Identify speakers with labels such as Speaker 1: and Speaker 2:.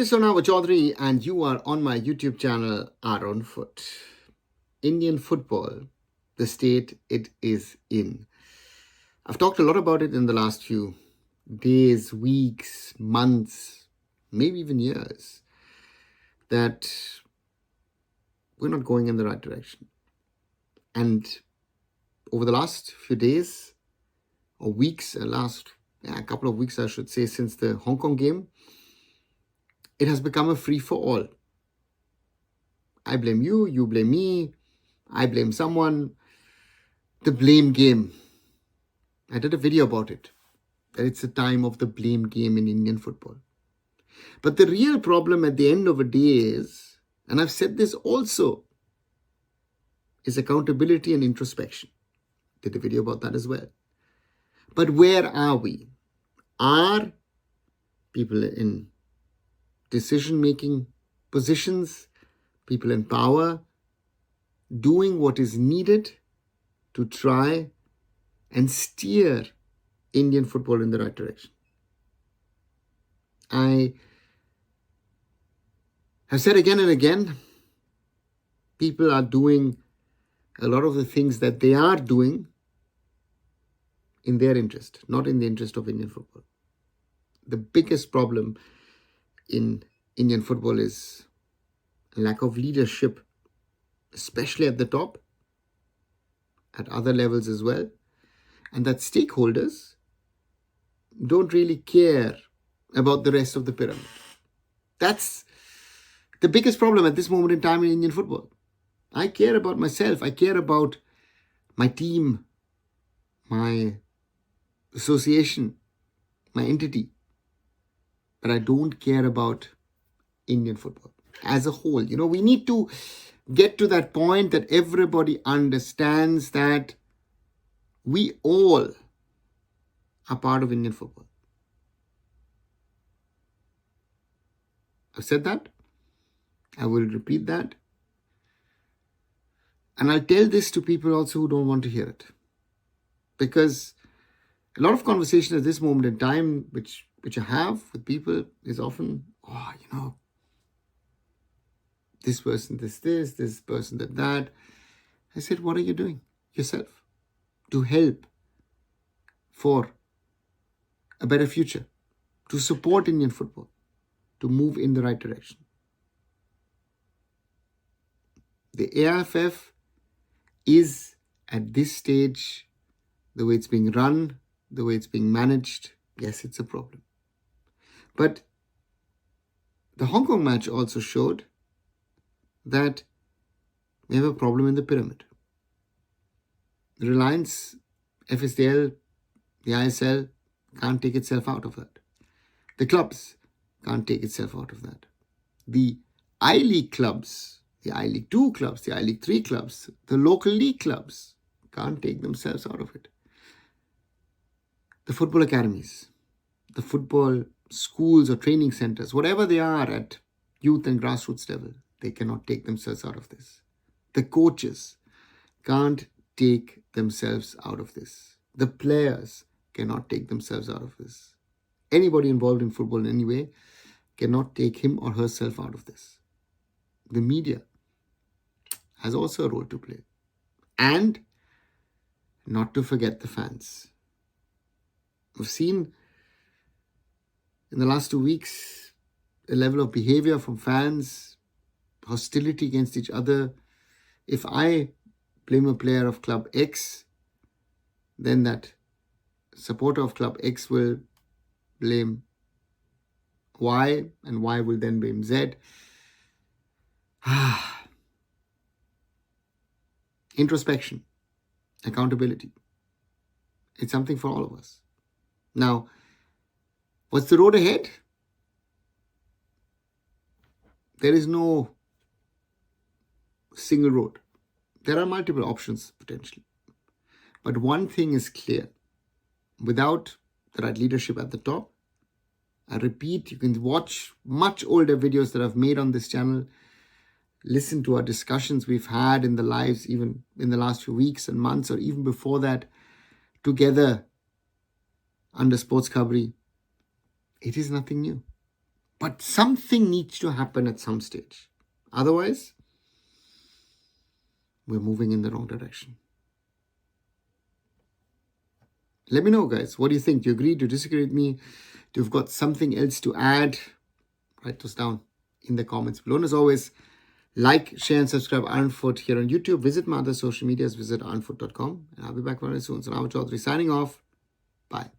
Speaker 1: This is Arunava Chaudhuri, and you are on my YouTube channel, Arunfoot. Indian football, the state it is in. I've talked a lot about it in the last few days, weeks, months, maybe even years, that we're not going in the right direction. And over the last few days or weeks, a couple of weeks, I should say, since the Hong Kong game, it has become a free-for-all. I blame you, you blame me, I blame someone. The blame game. I did a video about it, that it's a time of the blame game in Indian football. But the real problem at the end of the day is, and I've said this also, is accountability and introspection. Did a video about that as well. But where are we? Are people in decision-making positions, people in power, doing what is needed to try and steer Indian football in the right direction? I have said again and again, people are doing a lot of the things that they are doing in their interest, not in the interest of Indian football. The biggest problem in Indian football is lack of leadership, especially at the top, at other levels as well, and that stakeholders don't really care about the rest of the pyramid. That's the biggest problem at this moment in time in Indian football. I care about myself. I care about my team, my association, my entity. But I don't care about Indian football as a whole. We need to get to that point that everybody understands that we all are part of Indian football. I've said that. I will repeat that. And I'll tell this to people also who don't want to hear it. Because a lot of conversation at this moment in time, which I have with people, is often, this person did this person did that. I said, what are you doing yourself to help for a better future, to support Indian football, to move in the right direction? The AIFF is at this stage, the way it's being run, the way it's being managed, yes, it's a problem. But the Hong Kong match also showed that we have a problem in the pyramid. The Reliance, FSDL, the ISL can't take itself out of that. The clubs can't take itself out of that. The I-League clubs, the I-League 2 clubs, the I-League 3 clubs, the local league clubs can't take themselves out of it. The football academies, the football schools or training centers, whatever they are at youth and grassroots level, they cannot take themselves out of this. The coaches can't take themselves out of this. The players cannot take themselves out of this. Anybody involved in football in any way cannot take him or herself out of this. The media has also a role to play. And not to forget the fans. We've seen in the last 2 weeks a level of behavior from fans, hostility against each other. If I blame a player of Club X, then that supporter of Club X will blame Y, and Y will then blame Z. Introspection, accountability. It's something for all of us. Now, what's the road ahead? There is no single road. There are multiple options potentially. But one thing is clear. Without the right leadership at the top, I repeat, you can watch much older videos that I've made on this channel. Listen to our discussions we've had in the lives, even in the last few weeks and months, or even before that, together under Sports Khabri. It is nothing new. But something needs to happen at some stage. Otherwise, we're moving in the wrong direction. Let me know, guys. What do you think? Do you agree? Do you disagree with me? Do you've got something else to add? Write those down in the comments below. And as always, like, share, and subscribe Arunfoot here on YouTube. Visit my other social medias. Visit arunfoot.com. And I'll be back very soon. So Arunava Chaudhuri signing off. Bye.